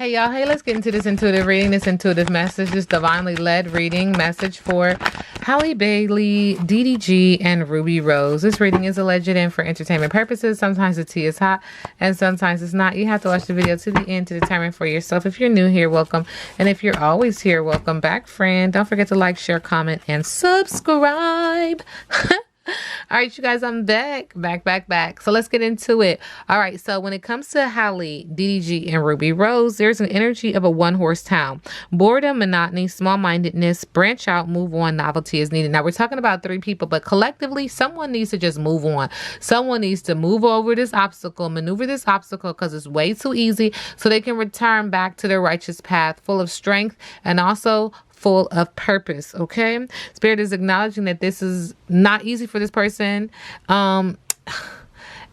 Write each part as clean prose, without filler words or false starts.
Hey y'all, hey, let's get into this intuitive reading, this intuitive message, this divinely led reading message for Halle Bailey, DDG, and Ruby Rose. This reading is alleged and for entertainment purposes. Sometimes the tea is hot and sometimes it's not. You have to watch the video to the end to determine for yourself. If you're new here, welcome. And if you're always here, welcome back, friend. Don't forget to like, share, comment, and subscribe. All right, you guys, I'm back. So let's get into it. All right, so when it comes to Halle, DDG, and Ruby Rose, there's an energy of a one-horse town. Boredom, monotony, small-mindedness, branch out, move on, novelty is needed. Now, we're talking about three people, but collectively, someone needs to just move on. Someone needs to move over this obstacle, maneuver this obstacle, because it's way too easy, so they can return back to their righteous path, full of strength and also full of purpose. Okay, Spirit is acknowledging that this is not easy for this person.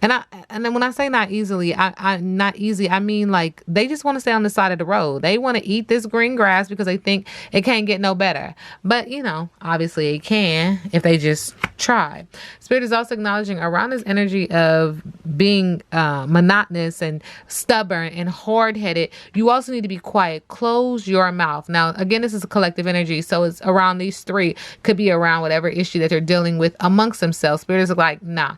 And then when I say not easily, not easy, I mean like they just want to stay on the side of the road. They want to eat this green grass because they think it can't get no better. But you know, obviously it can if they just try. Spirit is also acknowledging around this energy of being monotonous and stubborn and hard-headed. You also need to be quiet. Close your mouth. Now, again, this is a collective energy, so it's around these three. Could be around whatever issue that they're dealing with amongst themselves. Spirit is like, nah,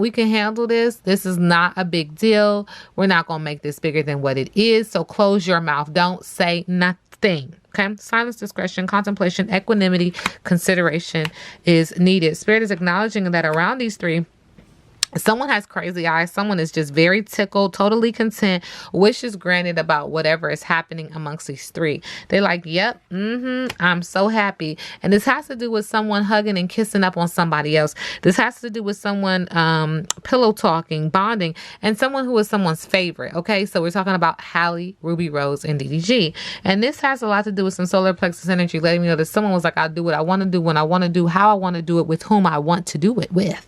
we can handle this. This is not a big deal. We're not going to make this bigger than what it is. So close your mouth. Don't say nothing. Okay. Silence, discretion, contemplation, equanimity, consideration is needed. Spirit is acknowledging that around these three, someone has crazy eyes. Someone is just very tickled, totally content, wishes granted about whatever is happening amongst these three. They're like, yep, I'm so happy. And this has to do with someone hugging and kissing up on somebody else. This has to do with someone pillow talking, bonding, and someone who is someone's favorite. Okay, so we're talking about Halle, Ruby Rose, and DDG. And this has a lot to do with some solar plexus energy, letting me know that someone was like, I'll do what I want to do, when I want to do, how I want to do it, with whom I want to do it with.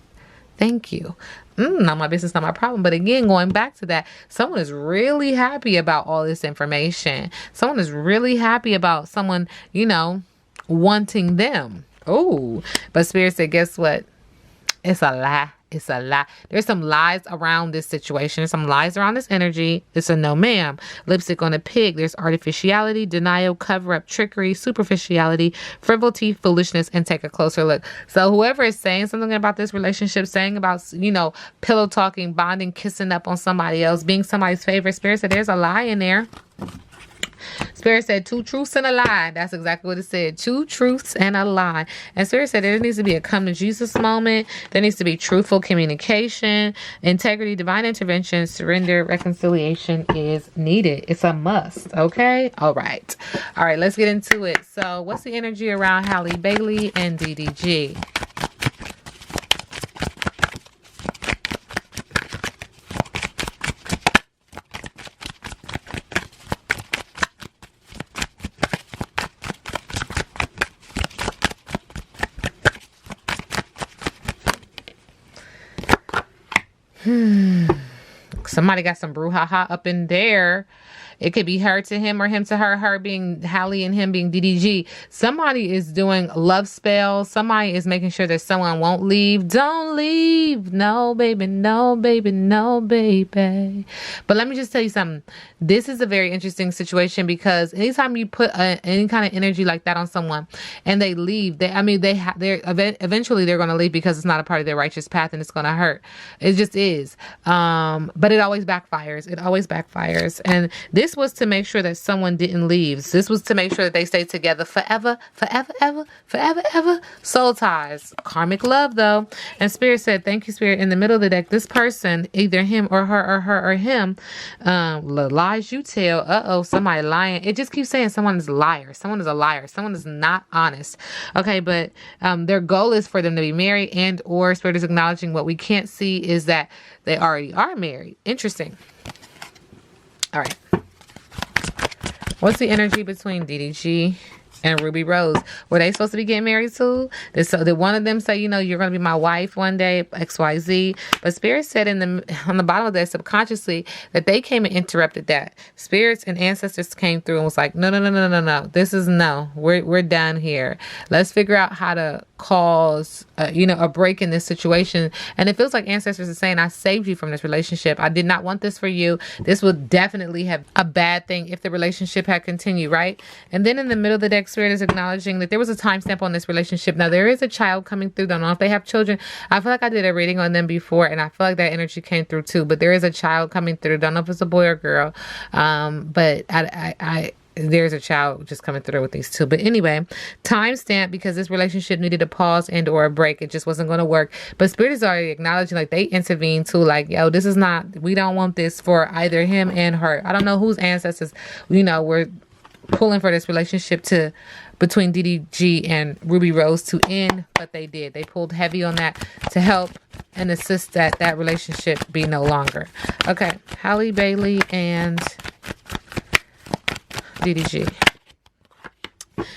Thank you. Not my business, not my problem. But again, going back to that, someone is really happy about all this information. Someone is really happy about someone, you know, wanting them. Oh, but Spirit said, guess what? It's a lie. It's a lie. There's some lies around this situation. There's some lies around this energy. It's a no, ma'am. Lipstick on a pig. There's artificiality, denial, cover-up, trickery, superficiality, frivolity, foolishness, and take a closer look. So whoever is saying something about this relationship, saying about, you know, pillow talking, bonding, kissing up on somebody else, being somebody's favorite, Spirit said there's a lie in there. Spirit said 2 truths and a lie. That's exactly what it said. 2 truths and a lie. And Spirit said there needs to be a come to Jesus moment. There needs to be truthful communication, integrity, divine intervention, surrender, reconciliation is needed. It's a must. Okay. All right. Let's get into it. So what's the energy around Halle Bailey and DDG? Somebody got some brouhaha up in there. It could be her to him or him to her, her being Halle and him being DDG. Somebody is doing love spells. Somebody is making sure that someone won't leave. Don't leave. No, baby. No, baby. No, baby. But let me just tell you something. This is a very interesting situation because anytime you put any kind of energy like that on someone and they leave, eventually they're going to leave because it's not a part of their righteous path and it's going to hurt. It just is. But it always backfires. It always backfires. And this was to make sure that someone didn't leave. This was to make sure that they stayed together forever, forever, ever, forever, ever. Soul ties. Karmic love, though. And Spirit said, thank you, Spirit. In the middle of the deck, this person, either him or her or him, lies you tell. Somebody lying. It just keeps saying someone is a liar. Someone is a liar. Someone is not honest. Okay, but their goal is for them to be married, and or Spirit is acknowledging what we can't see is that they already are married. Interesting. All right. What's the energy between DDG and Ruby Rose. Were they supposed to be getting married too? So did one of them say, you're going to be my wife one day, XYZ? But Spirit said on the bottom of that subconsciously that they came and interrupted that. Spirits and ancestors came through and was like, no. This is no. We're done here. Let's figure out how to cause, a break in this situation. And it feels like ancestors are saying, I saved you from this relationship. I did not want this for you. This would definitely have a bad thing if the relationship had continued, right? And then in the middle of the deck, Spirit is acknowledging that there was a timestamp on this relationship. Now, there is a child coming through. Don't know if they have children. I feel like I did a reading on them before, and I feel like that energy came through too. But there is a child coming through. Don't know if it's a boy or girl. But there's a child just coming through with these two. But anyway, timestamp, because this relationship needed a pause and or a break. It just wasn't going to work. But Spirit is already acknowledging, like, they intervened too. Like, yo, this is not, we don't want this for either him and her. I don't know whose ancestors, were pulling for this relationship between DDG and Ruby Rose to end, but they did. They pulled heavy on that to help and assist that relationship be no longer. Okay, Halle Bailey and DDG.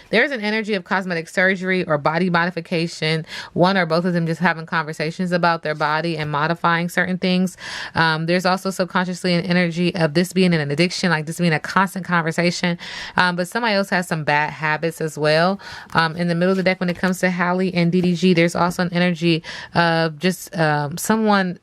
There's an energy of cosmetic surgery or body modification. One or both of them just having conversations about their body and modifying certain things. There's also subconsciously an energy of this being an addiction, like this being a constant conversation. But somebody else has some bad habits as well. In the middle of the deck, when it comes to Halle and DDG, there's also an energy of just someone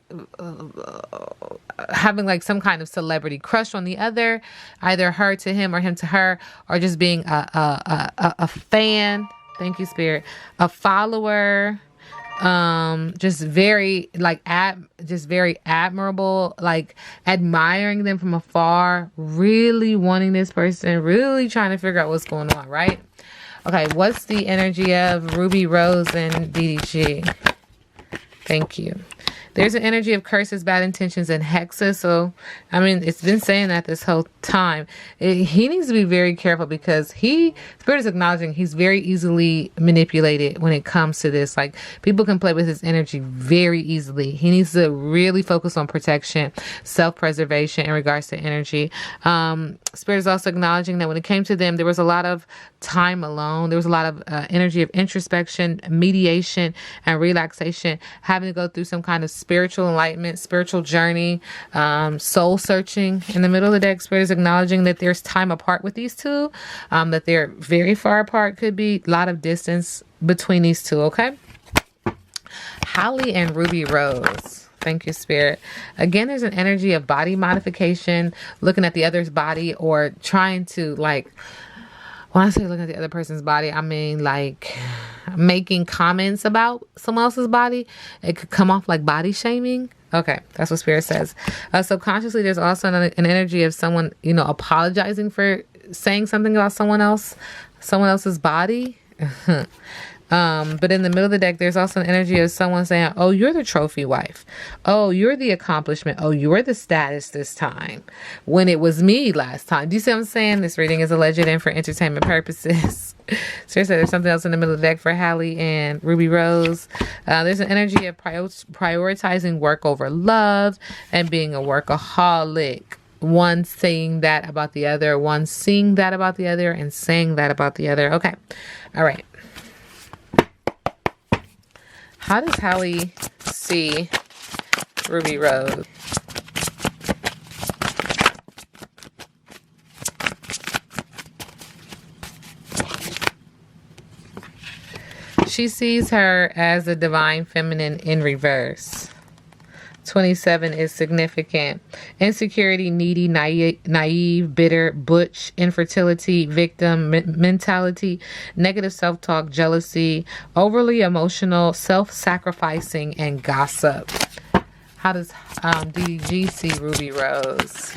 having like some kind of celebrity crush on the other, either her to him or him to her, or just being a fan. Thank you, Spirit. A follower. Just very very admirable, like admiring them from afar, really wanting this person, really trying to figure out what's going on, right? Okay, what's the energy of Ruby Rose and DDG? Thank you. There's an energy of curses, bad intentions, and hexes. So, I mean, it's been saying that this whole time. He needs to be very careful because Spirit is acknowledging he's very easily manipulated when it comes to this. Like, people can play with his energy very easily. He needs to really focus on protection, self-preservation in regards to energy. Spirit is also acknowledging that when it came to them, there was a lot of time alone. There was a lot of energy of introspection, mediation, and relaxation, having to go through some kind of spiritual enlightenment, spiritual journey, soul searching. In the middle of the deck, Spirit is acknowledging that there's time apart with these two, that they're very far apart. Could be a lot of distance between these two, okay? Halle and Ruby Rose. Thank you, Spirit. Again, there's an energy of body modification, looking at the other's body or trying to, like, when I say looking at the other person's body, I mean like making comments about someone else's body. It could come off like body shaming. Okay, that's what Spirit says. Subconsciously, there's also an energy of someone, apologizing for saying something about someone else's body. But in the middle of the deck, there's also an energy of someone saying, oh, you're the trophy wife. Oh, you're the accomplishment. Oh, you're the status this time when it was me last time. Do you see what I'm saying? This reading is alleged and for entertainment purposes. Seriously, there's something else in the middle of the deck for Halle and Ruby Rose. There's an energy of prioritizing work over love and being a workaholic. One saying that about the other, one seeing that about the other, and saying that about the other. Okay. All right. How does Halle see Ruby Rose? She sees her as the divine feminine in reverse. 27 is significant. Insecurity, needy, naive, bitter, butch, infertility, victim mentality, negative self-talk, jealousy, overly emotional, self-sacrificing, and gossip. How does DDG see Ruby Rose?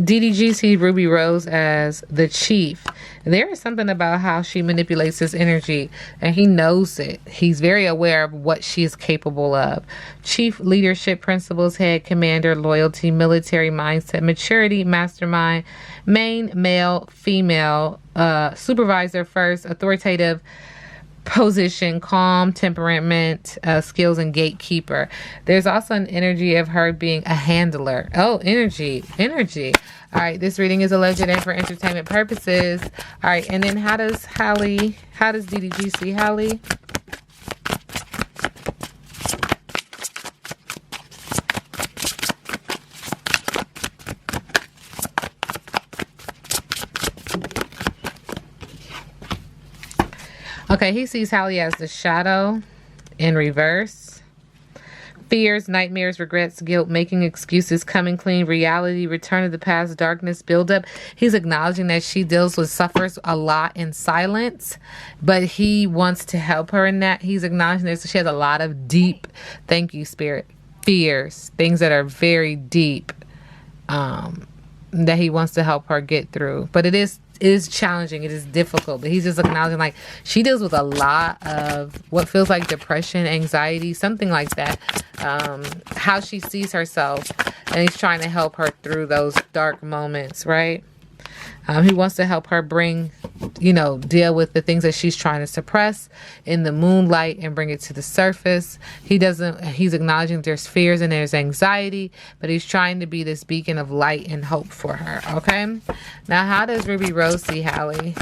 DDG sees Ruby Rose as the chief. There is something about how she manipulates his energy, and he knows it. He's very aware of what she is capable of. Chief, leadership principles, head, commander, loyalty, military mindset, maturity, mastermind, main, male, female, supervisor first, authoritative, position, calm, temperament, skills, and gatekeeper. There's also an energy of her being a handler. Oh, energy. All right, this reading is alleged and for entertainment purposes. All right, and then how does DDG see Halle? Okay, he sees Halle as the shadow in reverse. Fears, nightmares, regrets, guilt, making excuses, coming clean, reality, return of the past, darkness, buildup. He's acknowledging that she suffers a lot in silence, but he wants to help her in that. He's acknowledging that she has a lot of deep, thank you, Spirit, fears, things that are very deep, that he wants to help her get through. But it is challenging. It is difficult, but he's just acknowledging like she deals with a lot of what feels like depression, anxiety, something like that. How she sees herself, and he's trying to help her through those dark moments, right? He wants to help her deal with the things that she's trying to suppress in the moonlight and bring it to the surface. He's acknowledging there's fears and there's anxiety, but he's trying to be this beacon of light and hope for her, okay? Now, how does Ruby Rose see Halle?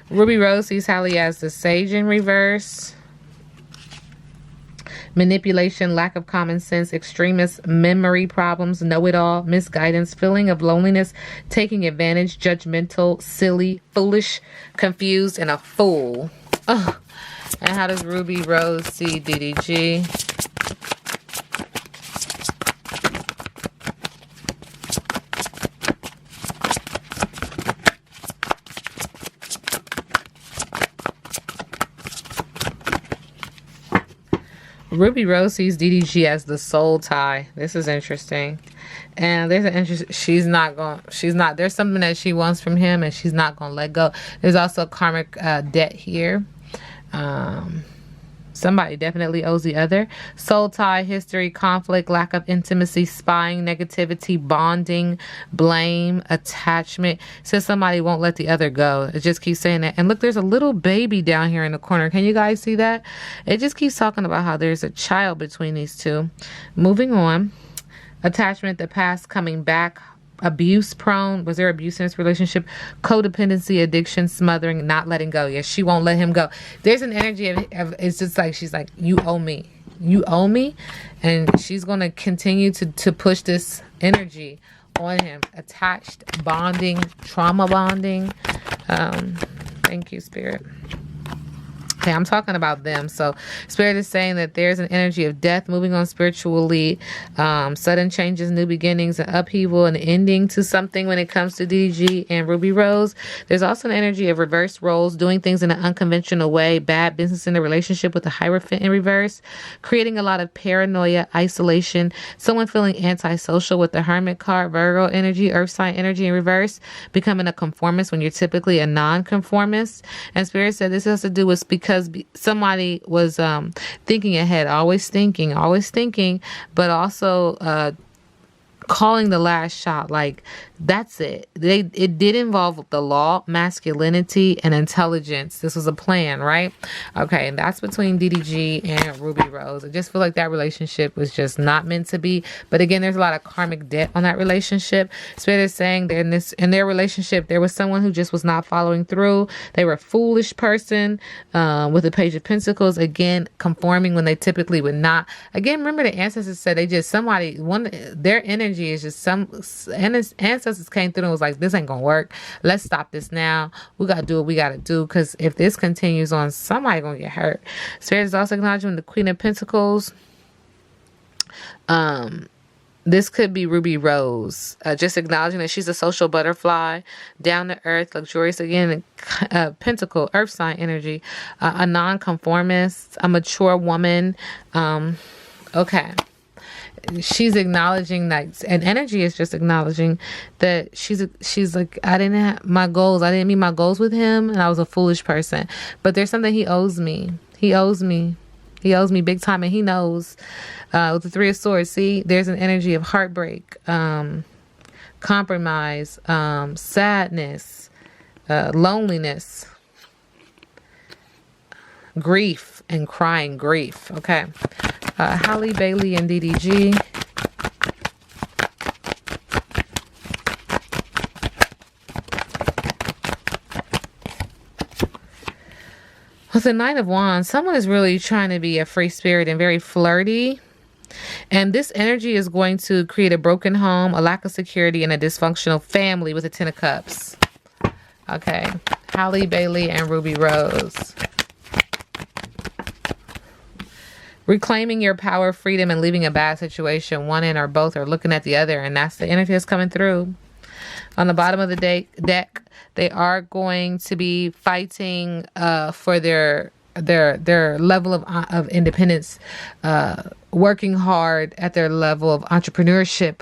Ruby Rose sees Halle as the sage in reverse. Manipulation, lack of common sense, extremist, memory problems, know-it-all, misguidance, feeling of loneliness, taking advantage, judgmental, silly, foolish, confused, and a fool. Ugh. And how does Ruby Rose see DDG? Ruby Rose sees DDG as the soul tie. This is interesting. And there's there's something that she wants from him and she's not going to let go. There's also karmic debt here. Somebody definitely owes the other. Soul tie, history, conflict, lack of intimacy, spying, negativity, bonding, blame, attachment. Says somebody won't let the other go. It just keeps saying that. And look, there's a little baby down here in the corner. Can you guys see that? It just keeps talking about how there's a child between these two. Moving on. Attachment, the past coming back. Abuse prone. Was there abuse in this relationship? Codependency, addiction, smothering, not letting go. Yes, she won't let him go. There's an energy of it's just like she's like, you owe me. You owe me. And she's going to continue to push this energy on him. Attached, bonding, trauma bonding. Thank you, Spirit. Okay, I'm talking about them. So Spirit is saying that there's an energy of death moving on spiritually, sudden changes, new beginnings, an upheaval, an ending to something when it comes to DG and Ruby Rose. There's also an energy of reverse roles, doing things in an unconventional way, bad business in a relationship with a Hierophant in reverse, creating a lot of paranoia, isolation, someone feeling antisocial with the Hermit card, Virgo energy, Earth sign energy in reverse, becoming a conformist when you're typically a non-conformist. And Spirit said this has to do with because somebody was thinking ahead, always thinking, but also calling the last shot. Like, that's it. It did involve the law, masculinity, and intelligence. This was a plan, right? Okay, and that's between DDG and Ruby Rose. I just feel like that relationship was just not meant to be. But again, there's a lot of karmic debt on that relationship. Spirit is saying that in their relationship, there was someone who just was not following through. They were a foolish person with the Page of Pentacles. Again, conforming when they typically would not. Again, remember the ancestors said their energy is just ancestors came through and was like, this ain't gonna work. Let's stop this now. We gotta do what we gotta do, because if this continues on, somebody gonna get hurt. Spirit is also acknowledging the Queen of Pentacles. This could be Ruby Rose, just acknowledging that she's a social butterfly, down to earth, luxurious, again, pentacle, earth sign energy, a non-conformist, a mature woman. Okay. She's acknowledging that, and energy is just acknowledging that she's like, I didn't have my goals. I didn't meet my goals with him, and I was a foolish person. But there's something he owes me. He owes me big time, and he knows. With the Three of Swords, see, there's an energy of heartbreak, compromise, sadness, loneliness, grief, and crying grief. Okay. Halle Bailey and DDG. With the Knight of Wands, someone is really trying to be a free spirit and very flirty. And this energy is going to create a broken home, a lack of security, and a dysfunctional family with the Ten of Cups. Okay. Halle Bailey and Ruby Rose. Reclaiming your power, freedom, and leaving a bad situation. One end or both are looking at the other, and that's the energy that's coming through. On the bottom of the deck, they are going to be fighting for their level of independence, working hard at their level of entrepreneurship,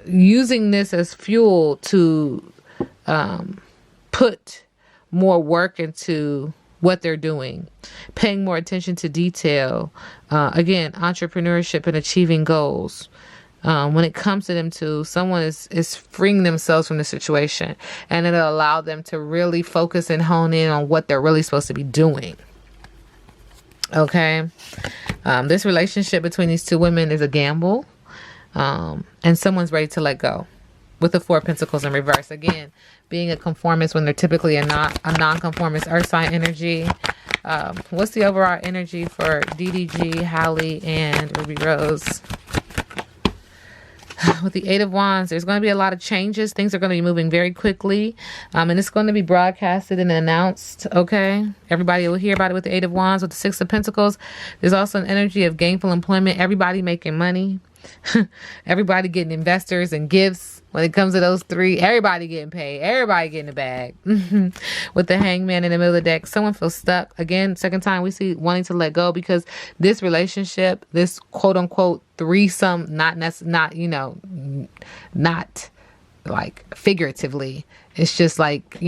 using this as fuel to put more work into what they're doing, paying more attention to detail. Again, entrepreneurship and achieving goals. When it comes to them too, someone is freeing themselves from the situation, and it'll allow them to really focus and hone in on what they're really supposed to be doing. Okay. This relationship between these two women is a gamble, and someone's ready to let go. With the Four of Pentacles in reverse, again, being a conformist when they're typically a non-conformist earth sign energy. What's the overall energy for DDG, Halle, and Ruby Rose? With the Eight of Wands, there's going to be a lot of changes. Things are going to be moving very quickly. And it's going to be broadcasted and announced. Okay. Everybody will hear about it with the Eight of Wands. With the Six of Pentacles, there's also an energy of gainful employment. Everybody making money. Everybody getting investors and gifts. When it comes to those three, everybody getting paid. Everybody getting a bag. With the Hangman in the middle of the deck, someone feels stuck. Again, second time we see wanting to let go because this relationship, this quote unquote threesome, not like figuratively. It's just like,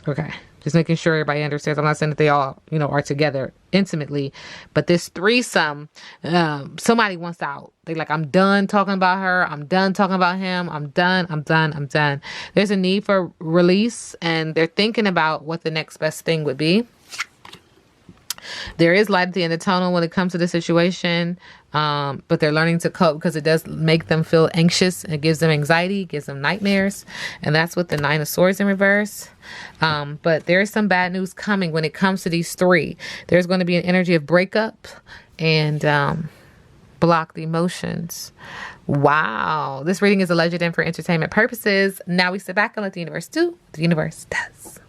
okay. Just making sure everybody understands. I'm not saying that they all, are together intimately, but this threesome, somebody wants out. They like, I'm done talking about her. I'm done talking about him. I'm done. There's a need for release, and they're thinking about what the next best thing would be. There is light at the end of the tunnel when it comes to the situation, but they're learning to cope because it does make them feel anxious. It gives them anxiety, gives them nightmares, and that's with the Nine of Swords in reverse. But there is some bad news coming when it comes to these three. There's going to be an energy of breakup and block the emotions. Wow. This reading is alleged and for entertainment purposes. Now we sit back and let the universe do what the universe does.